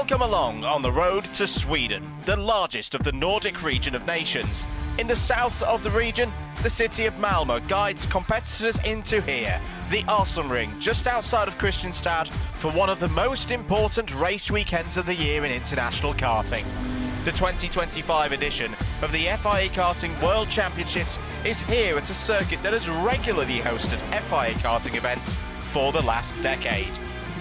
Welcome along on the road to Sweden, the largest of the Nordic region of nations. In the south of the region, the city of Malmö guides competitors into here, the Ring, just outside of Kristianstad, for one of the most important race weekends of the year in international karting. The 2025 edition of the FIA Karting World Championships is here at a circuit that has regularly hosted FIA karting events for the last decade.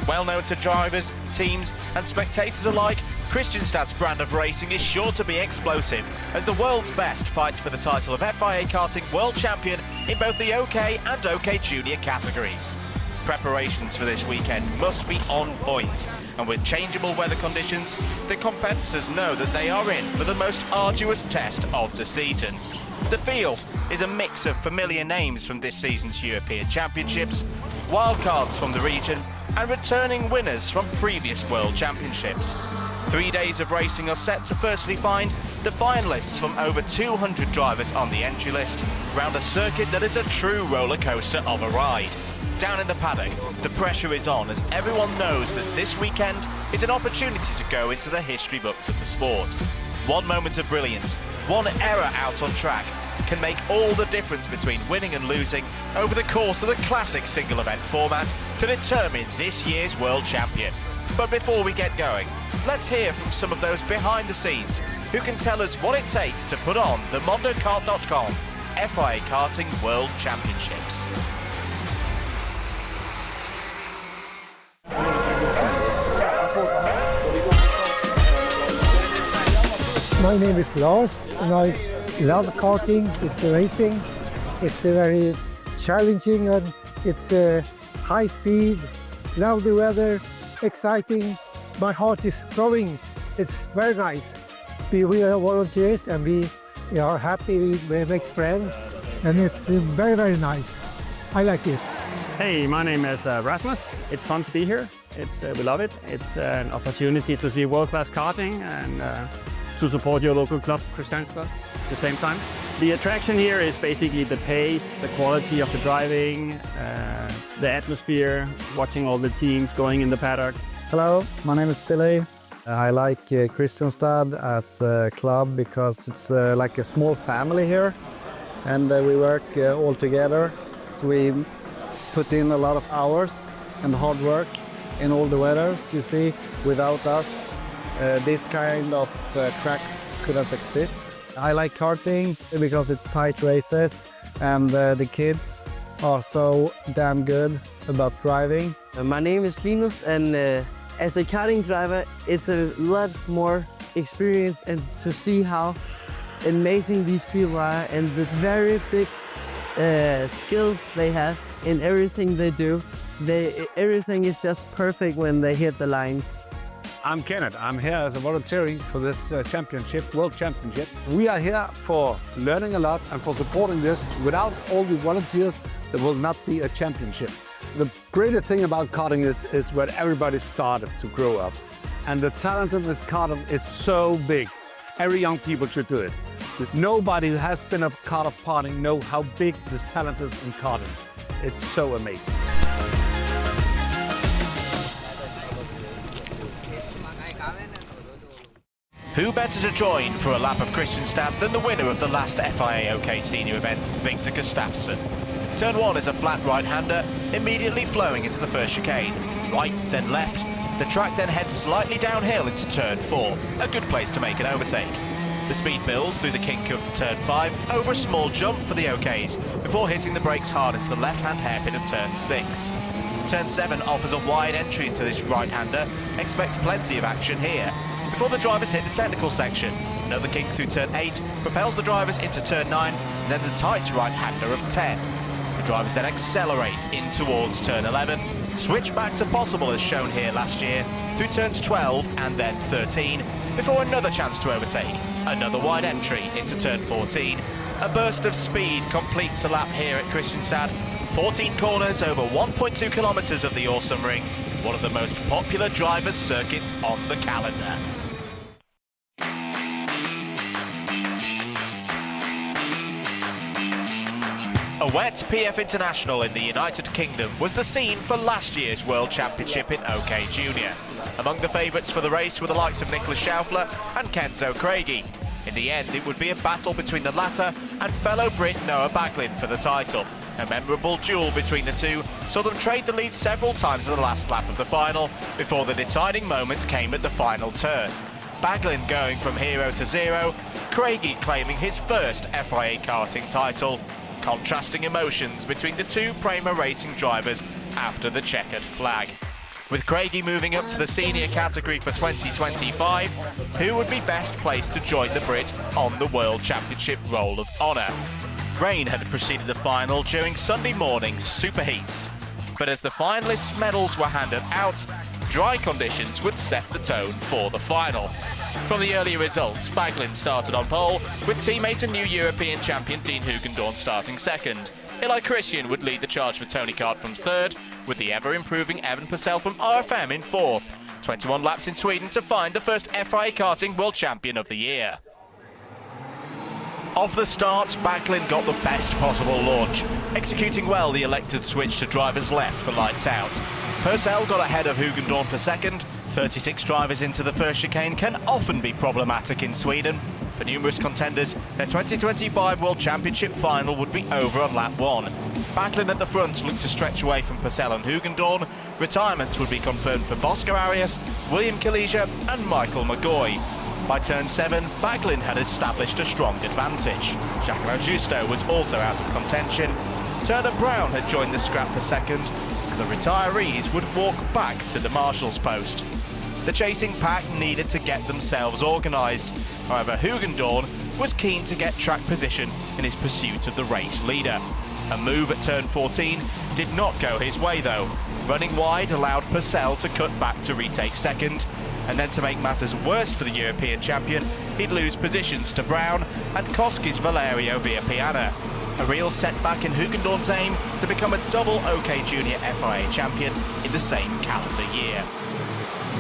Well known to drivers, teams and spectators alike, Kristianstad's brand of racing is sure to be explosive as the world's best fights for the title of FIA Karting World Champion in both the OK and OK Junior categories. Preparations for this weekend must be on point, and with changeable weather conditions, the competitors know that they are in for the most arduous test of the season. The field is a mix of familiar names from this season's European Championships, wildcards from the region and returning winners from previous World Championships. 3 days of racing are set to firstly find the finalists from over 200 drivers on the entry list, round a circuit that is a true roller coaster of a ride. Down in the paddock, the pressure is on as everyone knows that this weekend is an opportunity to go into the history books of the sport. One moment of brilliance, one error out on track, can make all the difference between winning and losing over the course of the classic single event format to determine this year's world champion. But before we get going, let's hear from some of those behind the scenes who can tell us what it takes to put on the mondokart.com FIA Karting World Championships. My name is Lars and I love karting. It's racing. It's very challenging and it's high speed, lovely weather, exciting. My heart is throbbing. It's very nice. We are volunteers and we are happy. We make friends and it's very, very nice. I like it. Hey, my name is Rasmus. It's fun to be here. We love it. It's an opportunity to see world-class karting and to support your local club, Kristianstad, at the same time. The attraction here is basically the pace, the quality of the driving, the atmosphere, watching all the teams going in the paddock. Hello, my name is Billy. I like Kristianstad as a club because it's like a small family here and we work all together. So we put in a lot of hours and hard work in all the weathers. You see, without us, this kind of tracks couldn't exist. I like karting because it's tight races and the kids are so damn good about driving. My name is Linus and as a karting driver it's a lot more experience and to see how amazing these people are and the very big skill they have in everything they do. Everything is just perfect when they hit the lines. I'm Kenneth. I'm here as a volunteering for this World Championship. We are here for learning a lot and for supporting this. Without all the volunteers, there will not be a championship. The greatest thing about karting is where everybody started to grow up. And the talent in this karting is so big. Every young people should do it. Nobody who has been a part of karting knows how big this talent is in karting. It's so amazing. Who better to join for a lap of Kristianstad than the winner of the last FIA OK Senior event, Victor Gustafsson. Turn 1 is a flat right-hander, immediately flowing into the first chicane. Right, then left. The track then heads slightly downhill into Turn 4, a good place to make an overtake. The speed builds through the kink of Turn 5 over a small jump for the OKs, before hitting the brakes hard into the left-hand hairpin of Turn 6. Turn 7 offers a wide entry into this right-hander, expect plenty of action here. Before the drivers hit the technical section, another kink through Turn 8 propels the drivers into Turn 9, and then the tight right-hander of 10. The drivers then accelerate in towards Turn 11, switch back to possible as shown here last year, through Turns 12 and then 13, before another chance to overtake, another wide entry into Turn 14. A burst of speed completes a lap here at Kristianstad. 14 corners over 1.2 kilometers of the Awesome Ring, one of the most popular drivers' circuits on the calendar. A wet PF International in the United Kingdom was the scene for last year's World Championship in OK Junior. Among the favourites for the race were the likes of Nicholas Schaufler and Kenzo Craigie. In the end, it would be a battle between the latter and fellow Brit Noah Backlund for the title. A memorable duel between the two saw them trade the lead several times in the last lap of the final, before the deciding moment came at the final turn. Backlund going from hero to zero, Craigie claiming his first FIA karting title. Contrasting emotions between the two Prema Racing drivers after the checkered flag. With Craigie moving up to the senior category for 2025, who would be best placed to join the Brit on the World Championship Roll of Honour? Rain had preceded the final during Sunday morning's superheats, but as the finalists' medals were handed out, dry conditions would set the tone for the final. From the earlier results, Backlund started on pole, with teammate and new European champion Dean Hoogendoorn starting second. Eli Christian would lead the charge for Tony Kart from third, with the ever-improving Evan Purcell from RFM in fourth. 21 laps in Sweden to find the first FIA karting world champion of the year. Off the start, Backlund got the best possible launch, executing well the elected switch to driver's left for lights out. Purcell got ahead of Hoogendoorn for second. 36 drivers into the first chicane can often be problematic in Sweden. For numerous contenders, their 2025 World Championship final would be over on lap 1. Backlund at the front looked to stretch away from Purcell and Hoogendoorn. Retirements would be confirmed for Bosco Arias, William Kalesia and Michael McGoy. By turn 7, Backlund had established a strong advantage. Giacomo Giusto was also out of contention. Turner Brown had joined the scrap for second. The retirees would walk back to the marshal's post. The chasing pack needed to get themselves organised. However, Hoogendoorn was keen to get track position in his pursuit of the race leader. A move at turn 14 did not go his way though. Running wide allowed Purcell to cut back to retake second, and then to make matters worse for the European champion, he'd lose positions to Brown and Koski's Valerio Villapiana. A real setback in Hoogendoorn's aim to become a double OK Junior FIA champion in the same calendar year.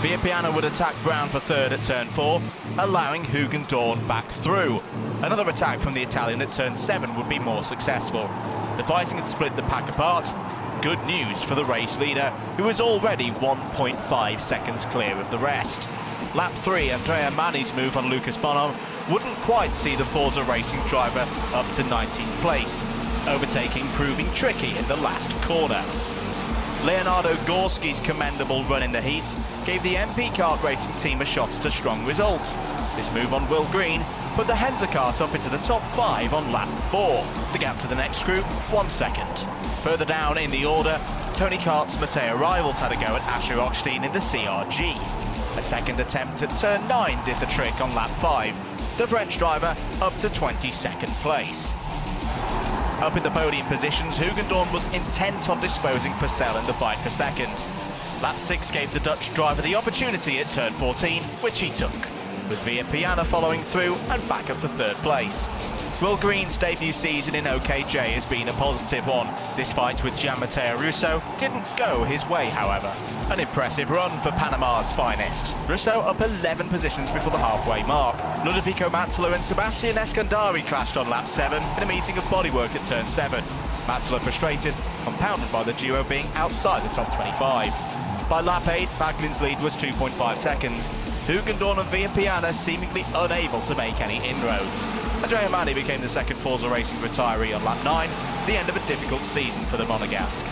Villapiana would attack Brown for third at turn 4, allowing Hoogendoorn back through. Another attack from the Italian at turn 7 would be more successful. The fighting had split the pack apart. Good news for the race leader, who was already 1.5 seconds clear of the rest. Lap 3, Andrea Mani's move on Lucas Bonham wouldn't quite see the Forza Racing driver up to 19th place, overtaking proving tricky in the last corner. Leonardo Gorski's commendable run in the heats gave the MP Kart Racing team a shot to strong results. This move on Will Green put the Henze kart up into the top 5 on lap 4. The gap to the next group, 1 second. Further down in the order, Tony Kart's Matteo Rivals had a go at Asher Ochstein in the CRG. A second attempt at turn 9 did the trick on lap 5, the French driver up to 22nd place. Up in the podium positions, Hoogendoorn was intent on disposing Purcell in the fight for second. Lap 6 gave the Dutch driver the opportunity at turn 14, which he took, with Villapiana following through and back up to third place. Will Green's debut season in OKJ has been a positive one. This fight with Gian-Matteo Russo didn't go his way, however. An impressive run for Panama's finest. Russo up 11 positions before the halfway mark. Ludovico Mazzolo and Sebastian Escandari clashed on lap 7 in a meeting of bodywork at turn 7. Mazzolo frustrated, compounded by the duo being outside the top 25. By lap 8, Backlund's lead was 2.5 seconds. Hoogendoorn and Villapiana seemingly unable to make any inroads. Andrea Mani became the second Forza Racing retiree on lap 9, the end of a difficult season for the Monegasque.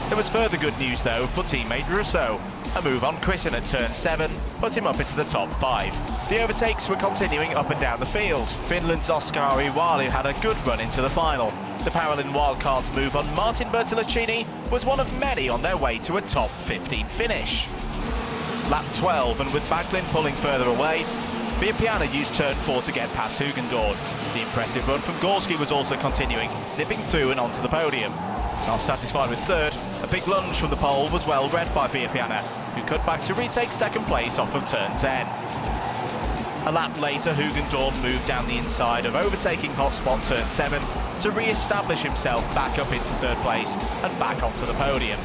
There was further good news though for teammate Rousseau. A move on Christian at turn 7 put him up into the top 5. The overtakes were continuing up and down the field. Finland's Oskari Wali had a good run into the final. The Paralin Wildcards move on Martin Bertolacini was one of many on their way to a top 15 finish. Lap 12, and with Backlund pulling further away, Villapiana used turn 4 to get past Hoogendoorn. The impressive run from Gorski was also continuing, nipping through and onto the podium. Not satisfied with third, a big lunge from the pole was well read by Villapiana, who cut back to retake second place off of turn 10. A lap later, Hoogendoorn moved down the inside of overtaking hotspot turn 7 to re-establish himself back up into third place and back onto the podium.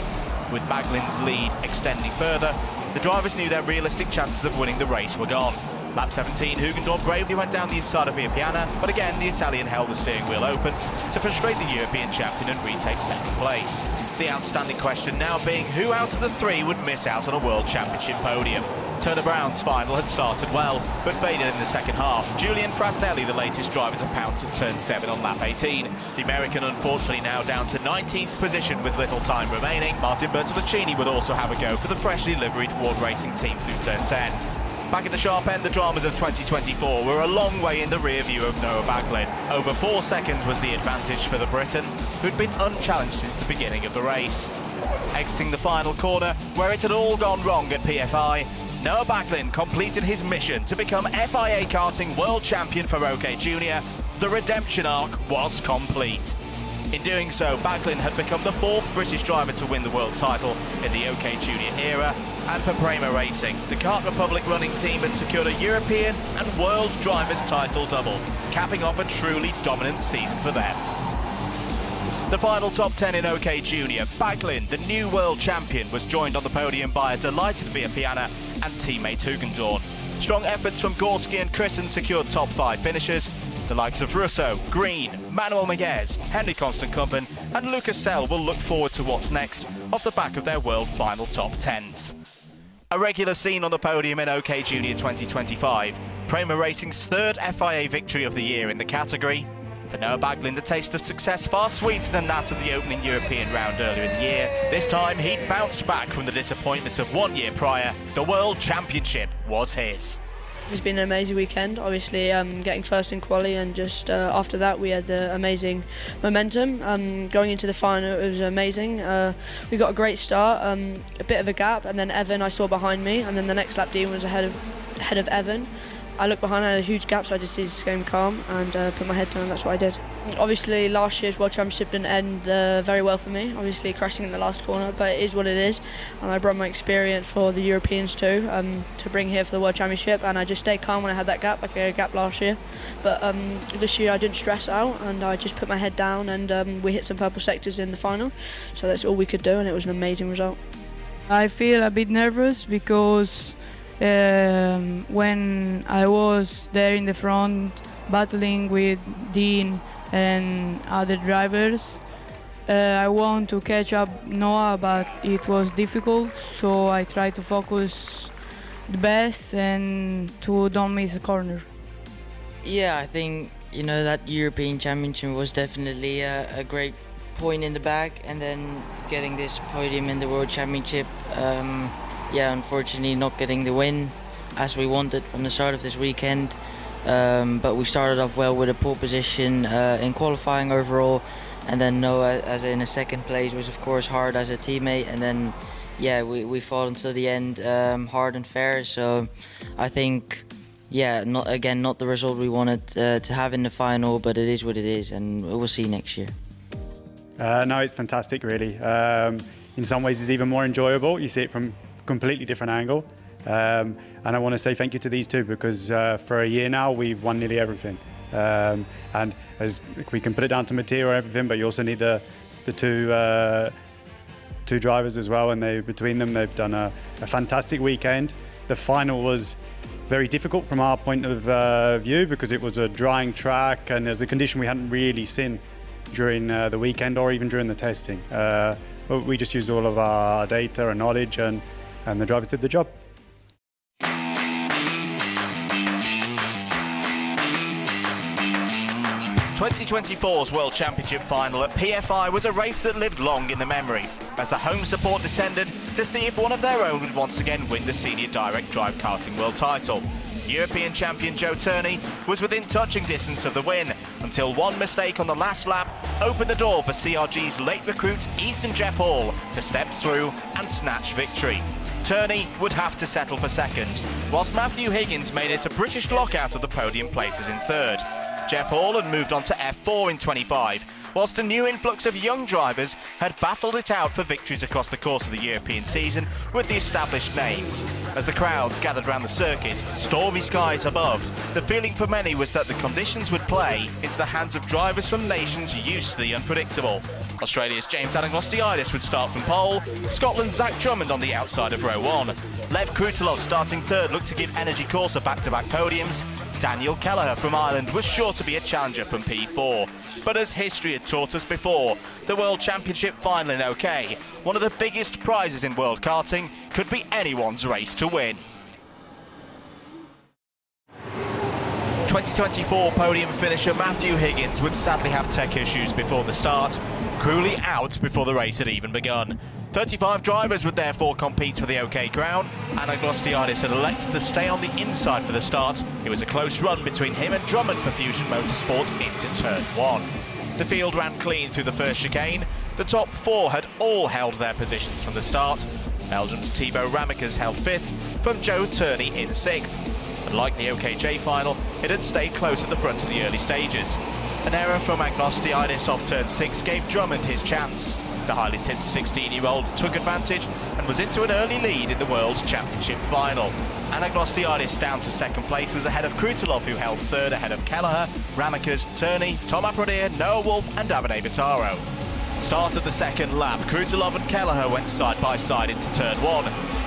With Backlund's lead extending further, the drivers knew their realistic chances of winning the race were gone. Lap 17, Hugendorf bravely went down the inside of Viapiana, but again the Italian held the steering wheel open to frustrate the European champion and retake second place. The outstanding question now being who out of the three would miss out on a World Championship podium. Turner Brown's final had started well, but faded in the second half. Julian Frasnelli, the latest driver to pounce at turn 7 on lap 18. The American unfortunately now down to 19th position with little time remaining. Martin Bertoluccini would also have a go for the freshly liveried Ward Racing team through turn 10. Back at the sharp end, the dramas of 2024 were a long way in the rear view of Noah Backlund. Over 4 seconds was the advantage for the Briton, who'd been unchallenged since the beginning of the race. Exiting the final corner, where it had all gone wrong at PFI, Noah Backlund completed his mission to become FIA Karting World Champion for OK Junior. The redemption arc was complete. In doing so, Backlund had become the 4th British driver to win the world title in the OK Junior era, and for Prema Racing, the Kart Republic running team had secured a European and World Drivers' title double, capping off a truly dominant season for them. The final top 10 in OK Junior, Backlund, the new world champion, was joined on the podium by a delighted Viapiana and teammate Hugendorf. Strong efforts from Gorski and Christen secured top 5 finishes. The likes of Russo, Green, Manuel Miguez, Henry Constant-Kumpen and Lucas Sell will look forward to what's next off the back of their world final top 10s. A regular scene on the podium in OK Junior 2025, Prema Racing's 3rd FIA victory of the year in the category. For Noah Backlund, the taste of success far sweeter than that of the opening European round earlier in the year. This time, he'd bounced back from the disappointment of 1 year prior. The World Championship was his. It's been an amazing weekend, obviously getting first in quali, and just after that we had the amazing momentum. Going into the final it was amazing. We got a great start, a bit of a gap, and then Evan I saw behind me, and then the next lap Dean was ahead of Evan. I looked behind, I had a huge gap, so I just stayed calm and put my head down. That's what I did. Obviously, last year's World Championship didn't end very well for me, obviously crashing in the last corner, but it is what it is. And I brought my experience for the Europeans too, to bring here for the World Championship, and I just stayed calm when I had that gap, like I had a gap last year. But this year I didn't stress out, and I just put my head down, and we hit some purple sectors in the final. So that's all we could do, and it was an amazing result. I feel a bit nervous because when I was there in the front battling with Dean and other drivers, I want to catch up Noah, but it was difficult, so I tried to focus the best and to don't miss a corner. Yeah, I think that European Championship was definitely a great point in the bag, and then getting this podium in the World Championship, unfortunately not getting the win as we wanted from the start of this weekend, but we started off well with a pole position in qualifying overall, and then Noah as in a second place was of course hard as a teammate, and then we fought until the end, hard and fair. So I think not the result we wanted to have in the final, but it is what it is, and we'll see next year. No, it's fantastic really. In some ways it's even more enjoyable. You see it from a completely different angle. And I want to say thank you to these two, because for a year now we've won nearly everything. And as we can put it down to material or everything, but you also need the two drivers as well, and between them they've done a fantastic weekend. The final was very difficult from our point of view because it was a drying track and there's a condition we hadn't really seen during the weekend or even during the testing. But we just used all of our data and knowledge, and the drivers did the job. 2024's World Championship final at PFI was a race that lived long in the memory, as the home support descended to see if one of their own would once again win the Senior Direct Drive Karting World title. European champion Joe Turney was within touching distance of the win, until one mistake on the last lap opened the door for CRG's late recruit Ethan Jeff Hall to step through and snatch victory. Turney would have to settle for second, whilst Matthew Higgins made it a British lockout of the podium places in third. Jeff Hall and moved on to F4 in 25, whilst a new influx of young drivers had battled it out for victories across the course of the European season with the established names. As the crowds gathered around the circuit, stormy skies above, the feeling for many was that the conditions would play into the hands of drivers from nations used to the unpredictable. Australia's James Anagnostiidis would start from pole, Scotland's Zach Drummond on the outside of row 1. Lev Krutilov starting third looked to give Energy Corsa back-to-back podiums. Daniel Kelleher from Ireland was sure to be a challenger from P4. But as history had taught us before, the World Championship final in OK, one of the biggest prizes in world karting, could be anyone's race to win. 2024 podium finisher Matthew Higgins would sadly have tech issues before the start, cruelly out before the race had even begun. 35 drivers would therefore compete for the OK crown. Anagnostiidis had elected to stay on the inside for the start. It was a close run between him and Drummond for Fusion Motorsport into turn 1. The field ran clean through the first chicane. The top 4 had all held their positions from the start. Belgium's Thibaut Ramekers held 5th, from Joe Turney in 6th. And like the OKJ final, it had stayed close at the front of the early stages. An error from Anagnostiidis off turn 6 gave Drummond his chance. The highly tipped 16-year-old took advantage and was into an early lead in the World Championship final. Anagnostiidis down to second place was ahead of Krutilov, who held third ahead of Kelleher, Ramekers, Turney, Tom Aprodier, Noah Wolf and Davide Vitaro. Start of the second lap, Krutilov and Kelleher went side by side into turn 1.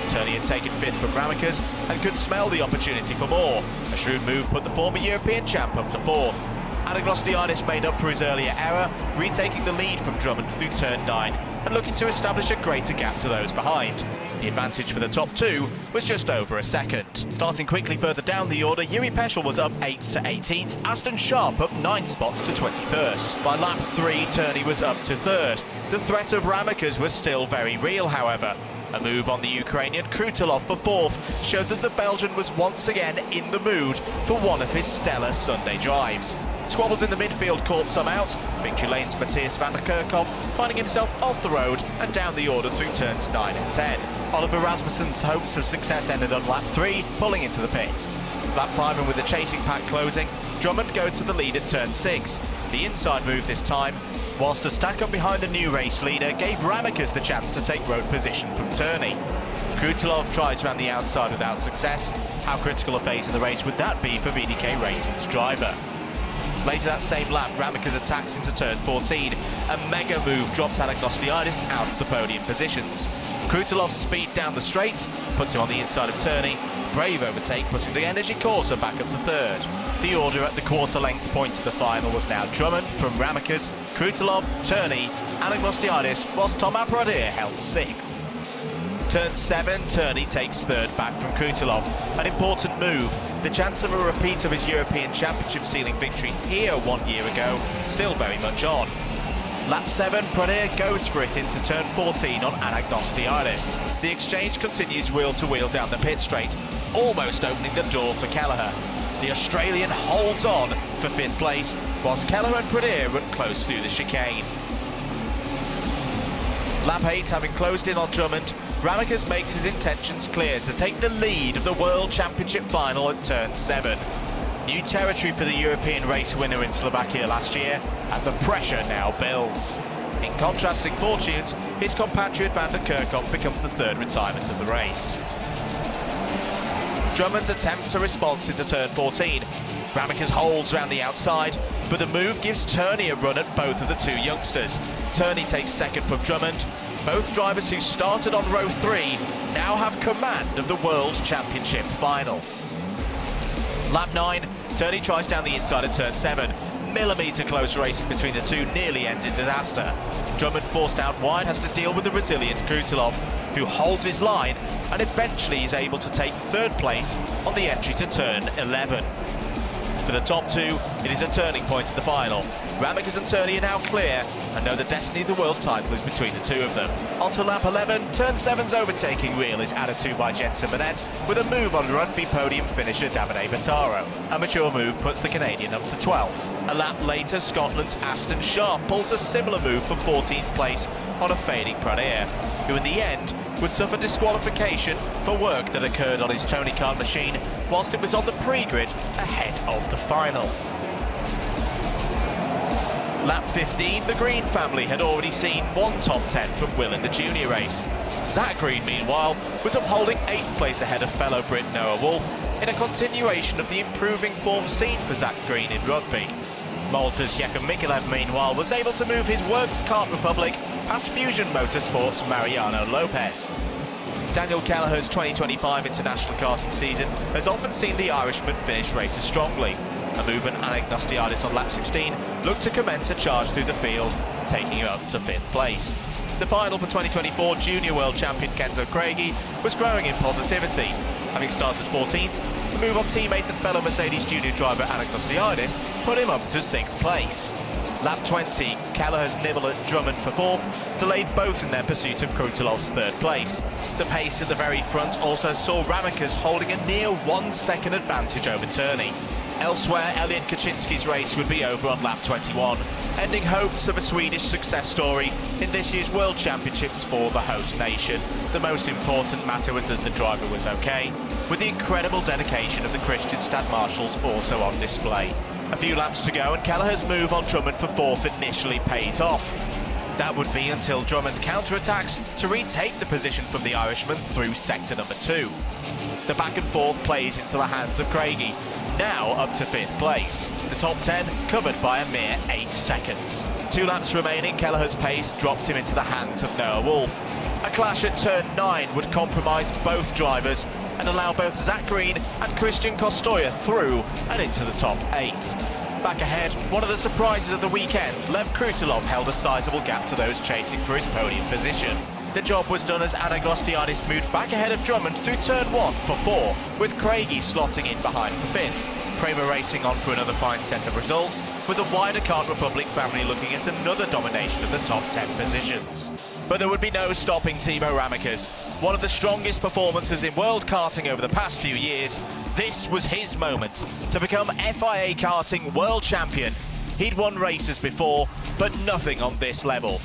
Turney had taken 5th from Ramekers and could smell the opportunity for more. A shrewd move put the former European champ up to 4th. Anagnostiidis made up for his earlier error, retaking the lead from Drummond through turn 9 and looking to establish a greater gap to those behind. The advantage for the top 2 was just over a second. Starting quickly further down the order, Yuri Peschel was up 8th to 18th, Aston Sharp up 9 spots to 21st. By lap 3, Turney was up to 3rd. The threat of Ramekers was still very real, however. A move on the Ukrainian Krutilov for 4th showed that the Belgian was once again in the mood for one of his stellar Sunday drives. Squabbles in the midfield caught some out. Victory lane's Matthias van der Kerkhoff finding himself off the road and down the order through turns 9 and 10. Oliver Rasmussen's hopes of success ended on lap 3, pulling into the pits. Lap 5 and with the chasing pack closing, Drummond goes to the lead at turn 6. The inside move this time, whilst a stack up behind the new race leader gave Ramekers the chance to take road position from Turney. Krutilov tries around the outside without success. How critical a phase in the race would that be for VDK Racing's driver? Later that same lap, Ramekers attacks into turn 14. A mega move drops Anagnostiidis out of the podium positions. Krutilov's speed down the straight puts him on the inside of Turney. Brave overtake, putting the Energy Corsa back up to 3rd. The order at the quarter-length point to the final was now Drummond from Ramekers, Krutilov, Turney, Anagnostiidis, whilst Tom Aprodier held 6th. Turn 7, Turney takes 3rd back from Krutilov. An important move. The chance of a repeat of his European Championship ceiling victory here 1 year ago still very much on. Lap 7, Prodier goes for it into turn 14 on Anagnostiidis. The exchange continues wheel to wheel down the pit straight, almost opening the door for Kelleher. The Australian holds on for 5th place, whilst Kelleher and Prodier run close through the chicane. Lap 8, having closed in on Drummond, Ramekers makes his intentions clear to take the lead of the World Championship final at turn 7. New territory for the European race winner in Slovakia last year, as the pressure now builds. In contrasting fortunes, his compatriot van der Kerkhoff becomes the 3rd retirement of the race. Drummond attempts a response into turn 14. Ramekers holds round the outside, but the move gives Turney a run at both of the 2 youngsters. Turney takes 2nd from Drummond. Both drivers who started on row 3 now have command of the World Championship final. Lap 9, Turney tries down the inside of turn 7. Millimetre close racing between the 2 nearly ends in disaster. Drummond, forced out wide, has to deal with the resilient Krutilov, who holds his line and eventually is able to take 3rd place on the entry to turn 11. For the top 2, it is a turning point in the final. Ramekers and Turney are now clear and know the destiny of the world title is between the 2 of them. On to lap 11, turn 7's overtaking wheel is added to by Jensen Burnett with a move on rugby podium finisher Davide Vitaro. A mature move puts the Canadian up to 12th. A lap later, Scotland's Aston Sharp pulls a similar move for 14th place on a fading Prodier, who in the end would suffer disqualification for work that occurred on his Tony Khan machine whilst it was on the pre-grid ahead of the final. Lap 15, the Green family had already seen one top 10 from Will in the junior race. Zach Green, meanwhile, was upholding 8th place ahead of fellow Brit Noah Wolff in a continuation of the improving form seen for Zach Green in rugby. Malta's Jakub Mikulev, meanwhile, was able to move his Works Kart Republic past Fusion Motorsports' Mariano Lopez. Daniel Kelleher's 2025 international karting season has often seen the Irishman finish races strongly. A move and Anagnostiadis on lap 16 looked to commence a charge through the field, taking him up to 5th place. The final for 2024 Junior World Champion Kenzo Craigie was growing in positivity. Having started 14th, the move on teammate and fellow Mercedes junior driver Anagnostiadis put him up to 6th place. Lap 20, Kelleher's nibble at Drummond for 4th delayed both in their pursuit of Krutilov's 3rd place. The pace at the very front also saw Ramakas holding a near 1 second advantage over Turney. Elsewhere, Elliot Kaczynski's race would be over on lap 21, ending hopes of a Swedish success story in this year's World Championships for the host nation. The most important matter was that the driver was okay, with the incredible dedication of the Kristianstad marshals also on display. A few laps to go and Kelleher's move on Drummond for 4th initially pays off. That would be until Drummond counterattacks to retake the position from the Irishman through sector number 2. The back and forth plays into the hands of Craigie, now up to 5th place. The top 10 covered by a mere 8 seconds. 2 laps remaining, Kelleher's pace dropped him into the hands of Noah Wolff. A clash at turn 9 would compromise both drivers and allow both Zach Green and Christian Kostoya through and into the top 8. Back ahead, one of the surprises of the weekend, Lev Krutilov held a sizable gap to those chasing for his podium position. The job was done as Anagnostiadis moved back ahead of Drummond through turn 1 for 4th, with Craigie slotting in behind for 5th. Prema Racing on for another fine set of results, with the wider Kart Republic family looking at another domination of the top 10 positions. But there would be no stopping Timo Ramakas. One of the strongest performances in world karting over the past few years, this was his moment to become FIA Karting World Champion. He'd won races before, but nothing on this level.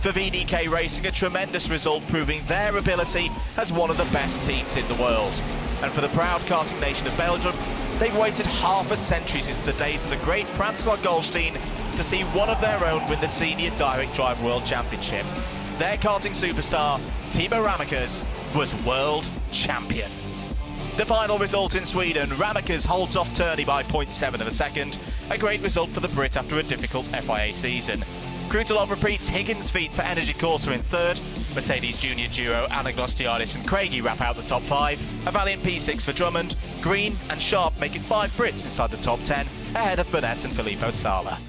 For VDK Racing, a tremendous result proving their ability as one of the best teams in the world. And for the proud karting nation of Belgium, they've waited half a century since the days of the great Francois Goldstein to see one of their own win the Senior Direct Drive World Championship. Their karting superstar, Timo Ramakas, was world champion. The final result in Sweden, Ramakas holds off Turney by 0.7 of a second, a great result for the Brit after a difficult FIA season. Krutilov repeats Higgins' feat for Energy Corsa in 3rd. Mercedes junior duo Anagnostiadis and Craigie wrap out the top 5. A valiant P6 for Drummond. Green and Sharp make it 5 Brits inside the top 10, ahead of Burnett and Filippo Sala.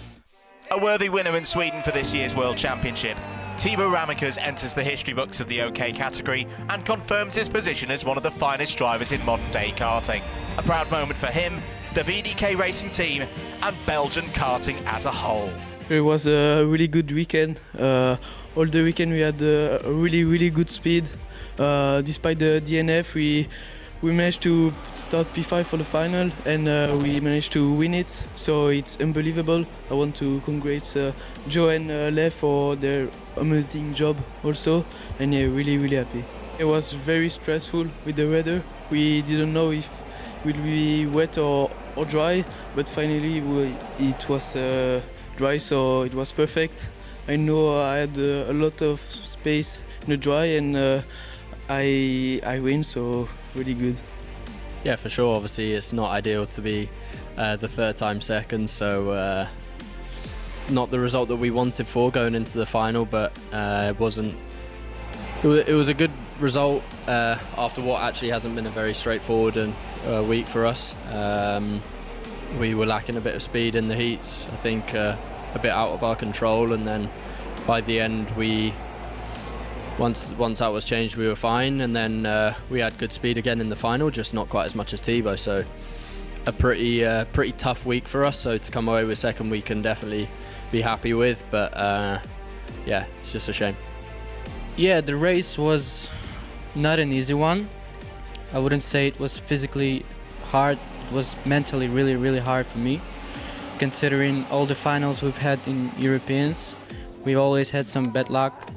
A worthy winner in Sweden for this year's World Championship. Timo Ramakas enters the history books of the OK category and confirms his position as one of the finest drivers in modern-day karting. A proud moment for him, the VDK Racing team, and Belgian karting as a whole. It was a really good weekend. All the weekend we had a really good speed. Despite the DNF, we managed to start P5 for the final, and we managed to win it. So it's unbelievable. I want to congratulate Joe and Lev for their amazing job also, and yeah, really happy. It was very stressful with the weather. We didn't know if it will be wet or dry, but finally it was dry, so it was perfect. I know I had a lot of space in the dry, and I win, so really good. Yeah, for sure. Obviously, it's not ideal to be the 3rd time second, so not the result that we wanted for going into the final, but it wasn't. It was a good result after what actually hasn't been a very straightforward week for us. We were lacking a bit of speed in the heats. I think a bit out of our control, and then by the end once that was changed, we were fine, and then we had good speed again in the final, just not quite as much as Thibaut. So a pretty tough week for us. So to come away with 2nd, we can definitely be happy with, but yeah, it's just a shame. Yeah, the race was not an easy one. I wouldn't say it was physically hard. It was mentally really hard for me, considering all the finals we've had in Europeans. We always had some bad luck,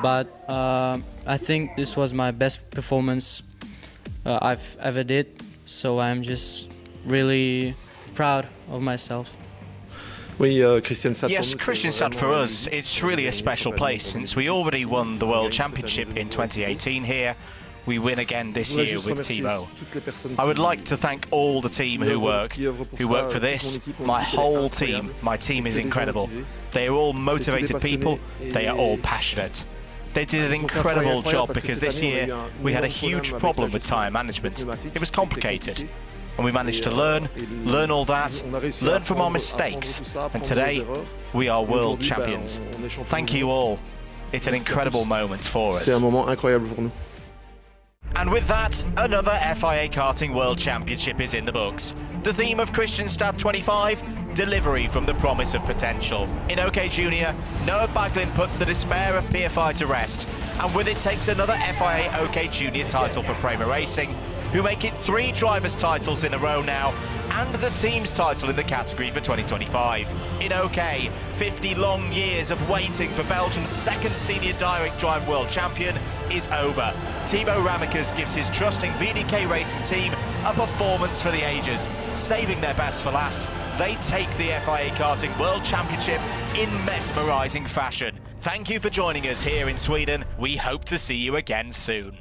but I think this was my best performance I've ever did, so I'm just really proud of myself. Yes, Kristianstad for us, it's really a special place since we already won the World Championship in 2018 here. We win again this year with Thibaut. I would like to thank all the team who work for this. My whole team, my team is incredible. They are all motivated people, they are all passionate. They did an incredible job because this year we had a huge problem with tyre management. It was complicated. And we managed to learn all that, learn from our mistakes, and today we are world champions. Thank you all. It's an incredible moment for us. And with that, another FIA Karting World Championship is in the books. The theme of Kristianstad 25, delivery from the promise of potential. In OK Junior, Noah Baglin puts the despair of PFI to rest, and with it takes another FIA OK Junior title for Prema Racing, who make it 3 drivers' titles in a row now, and the team's title in the category for 2025. In OK, 50 long years of waiting for Belgium's second senior direct drive world champion is over. Thibaut Ramekes gives his trusting VDK Racing team a performance for the ages. Saving their best for last, they take the FIA Karting World Championship in mesmerising fashion. Thank you for joining us here in Sweden. We hope to see you again soon.